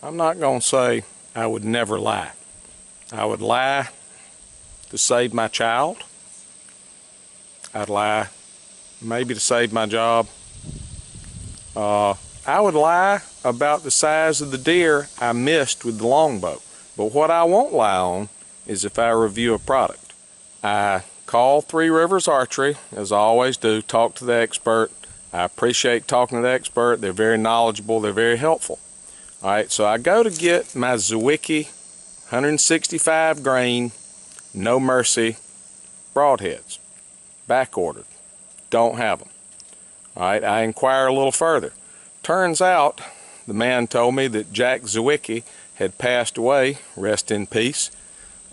I'm not going to say I would never lie. I would lie to save my child. I'd lie maybe to save my job. I would lie about the size of the deer I missed with the longbow. But what I won't lie on is if I review a product. I call Three Rivers Archery, as I always do, talk to the expert. I appreciate talking to the expert. They're very knowledgeable. They're very helpful. All right, so I go to get my Zwikey 165 grain, No Mercy broadheads. Back ordered. Don't have them. All right, I inquire a little further. Turns out the man told me that Jack Zwikey had passed away, rest in peace.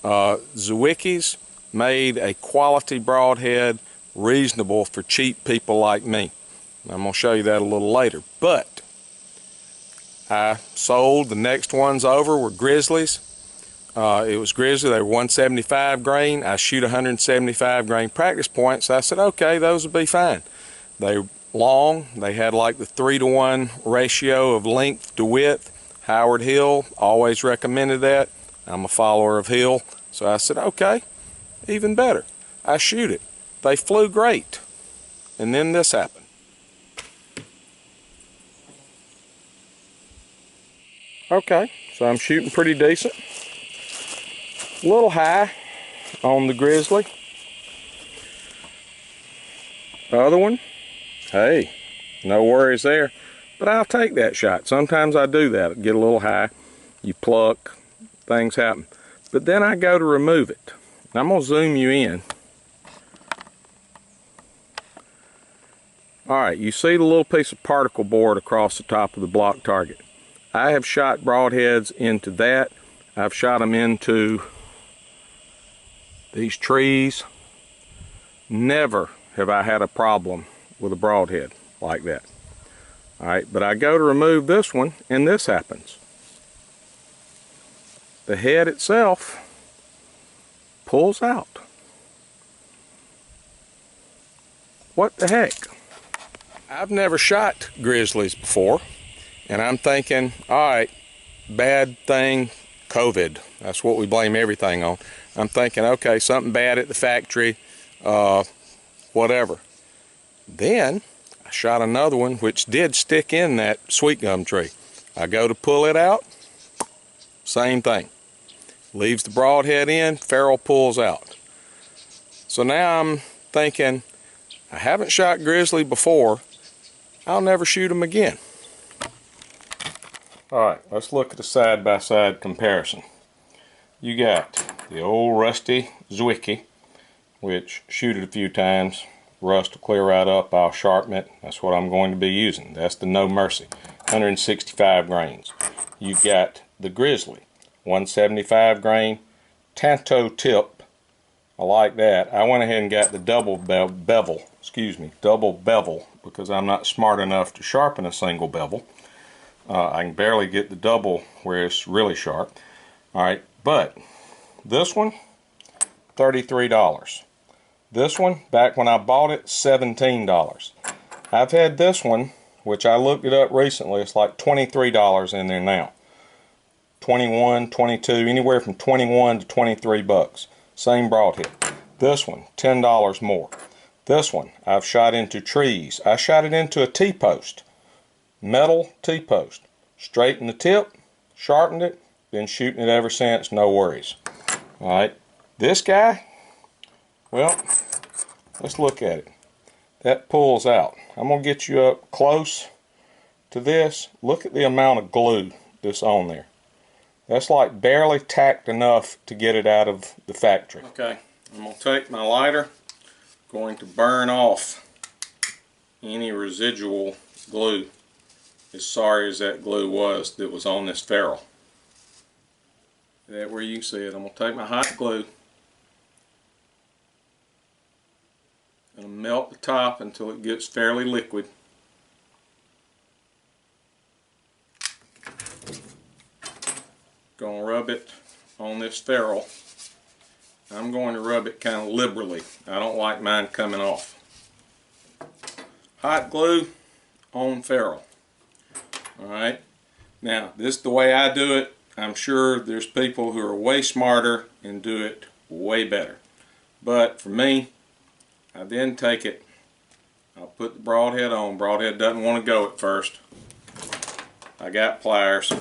Zwicky's made a quality broadhead reasonable for cheap people like me. I'm going to show you that a little later. But I sold the next ones over were Grizzlies. It was Grizzly. They were 175 grain. I shoot 175 grain practice points. I said, okay, those will be fine. They long. They had like the 3-to-1 ratio of length to width. Howard Hill always recommended that. I'm a follower of Hill. So I said, okay, even better. I shoot it. They flew great. And then this happened. Okay, so I'm shooting pretty decent. A little high on the Grizzly. The other one, hey, no worries there. But I'll take that shot. Sometimes I do that. Get a little high. You pluck. Things happen. But then I go to remove it. I'm going to zoom you in. Alright, you see the little piece of particle board across the top of the block target. I have shot broadheads into that. I've shot them into these trees. Never have I had a problem with a broadhead like that. Alright, but I go to remove this one and this happens. The head itself pulls out. What the heck? I've never shot grizzlies before, and I'm thinking, alright, bad thing, COVID. That's what we blame everything on. I'm thinking, okay, something bad at the factory, whatever. Then I shot another one which did stick in that sweet gum tree. I go to pull it out, same thing. Leaves the broadhead in, ferrule pulls out. So now I'm thinking, I haven't shot grizzly before, I'll never shoot them again. Alright, let's look at a side-by-side comparison. You got the old rusty Zwikey, which shoot it a few times, rust will clear right up, I'll sharpen it. That's what I'm going to be using. That's the No Mercy, 165 grains. You got the Grizzly, 175 grain, tanto tip. I like that. I went ahead and got the double bevel, because I'm not smart enough to sharpen a single bevel. I can barely get the double where it's really sharp. Alright, but this one, $33. This one, back when I bought it, $17. I've had this one, which I looked it up recently, it's like $23 in there now. 21, 22, anywhere from 21 to 23 bucks. Same broadhead. This one, $10 more. This one, I've shot into trees. I shot it into a T-post. Metal T-post. Straightened the tip, sharpened it, been shooting it ever since, no worries. Alright, this guy, well, let's look at it. That pulls out. I'm going to get you up close to this. Look at the amount of glue that's on there. That's like barely tacked enough to get it out of the factory. Okay, I'm going to take my lighter, going to burn off any residual glue, as sorry as that glue was that was on this ferrule. That where you can see it. I'm going to take my hot glue and melt the top until it gets fairly liquid. Going to rub it on this ferrule. I'm going to rub it kind of liberally. I don't like mine coming off. Hot glue on ferrule. Alright, Now, this is the way I do it. I'm sure there's people who are way smarter and do it way better. But for me, I then take it, I'll put the broadhead on. Broadhead doesn't want to go at first. I got pliers.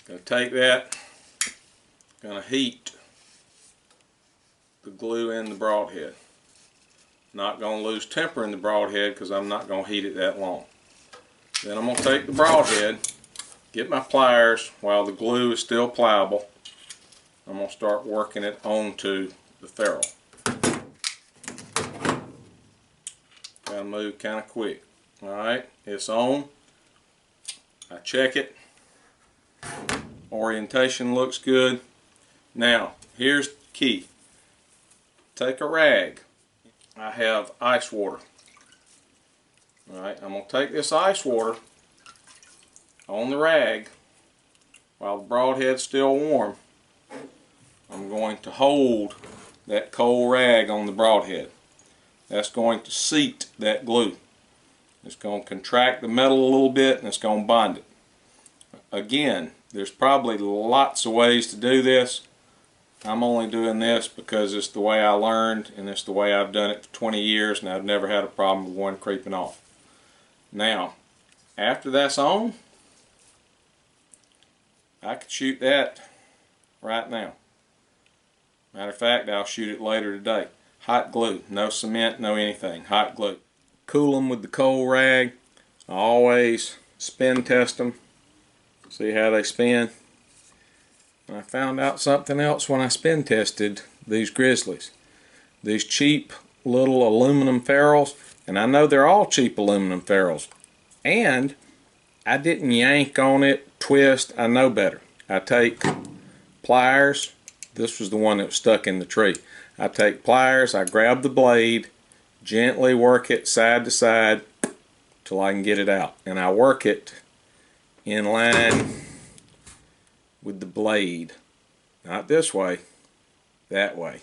Gonna take that, gonna heat the glue in the broadhead. Not gonna lose temper in the broadhead because I'm not gonna heat it that long. Then I'm gonna take the broadhead, get my pliers while the glue is still pliable. I'm gonna start working it onto the ferrule. Gotta move kind of quick. Alright, it's on. I check it. Orientation looks good. Now, here's the key. Take a rag. I have ice water. Alright, I'm going to take this ice water on the rag while the broadhead's still warm. I'm going to hold that cold rag on the broadhead. That's going to seat that glue. It's going to contract the metal a little bit and it's going to bond it. Again, there's probably lots of ways to do this. I'm only doing this because it's the way I learned and it's the way I've done it for 20 years and I've never had a problem with one creeping off. Now, after that's on, I could shoot that right now. Matter of fact, I'll shoot it later today. Hot glue, no cement, no anything, hot glue. Cool them with the cold rag. I always spin test them. See how they spin. And I found out something else when I spin tested these Grizzlies. These cheap little aluminum ferrules, and I know they're all cheap aluminum ferrules. And I didn't yank on it, twist, I know better. I take pliers. This was the one that was stuck in the tree. I take pliers, I grab the blade, gently work it side to side till I can get it out. And I work it in line with the blade, not this way, that way,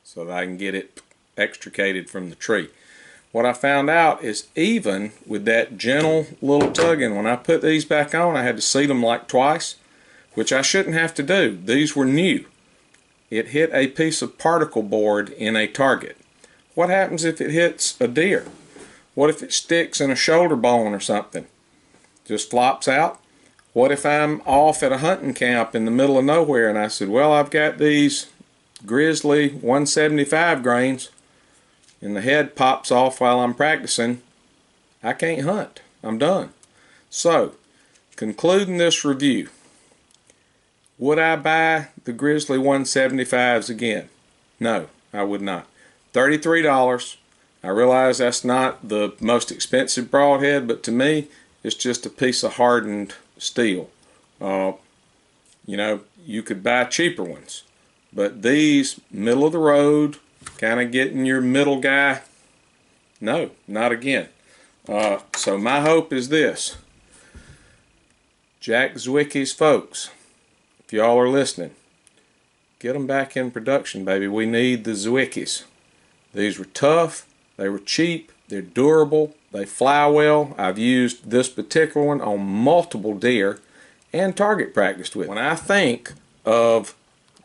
so that I can get it extricated from the tree. What I found out is even with that gentle little tugging, when I put these back on, I had to seat them like twice, which I shouldn't have to do. These were new. It hit a piece of particle board in a target. What happens if it hits a deer? What if it sticks in a shoulder bone or something? Just flops out? What if I'm off at a hunting camp in the middle of nowhere and I said, well, I've got these Grizzly 175 grains and the head pops off while I'm practicing? I can't hunt. I'm done. So, concluding this review, would I buy the Grizzly 175s again? No, I would not. $33. I realize that's not the most expensive broadhead, but to me, it's just a piece of hardened steel. You know, you could buy cheaper ones, but these middle of the road, kind of getting your middle guy, no, not again. So my hope is this: Jack Zwicky's folks, if y'all are listening, get them back in production, baby. We need the Zwickys. These were tough, they were cheap, they're durable, they fly well. I've used this particular one on multiple deer and target practiced with. When I think of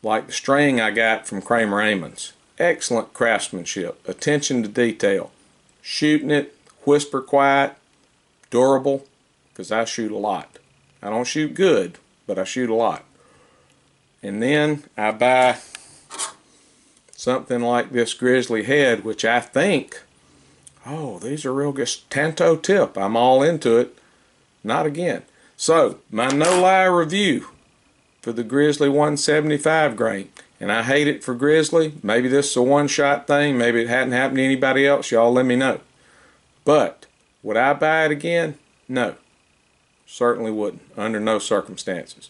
like the string I got from Kramer Amon's, excellent craftsmanship, attention to detail, shooting it, whisper quiet, durable, because I shoot a lot. I don't shoot good, but I shoot a lot. And then I buy something like this Grizzly head, which I think, oh, these are real good. Tanto tip. I'm all into it. Not again. So, my no-lie review for the Grizzly 175 grain. And I hate it for Grizzly. Maybe this is a one-shot thing. Maybe it hadn't happened to anybody else. Y'all let me know. But, would I buy it again? No. Certainly wouldn't. Under no circumstances.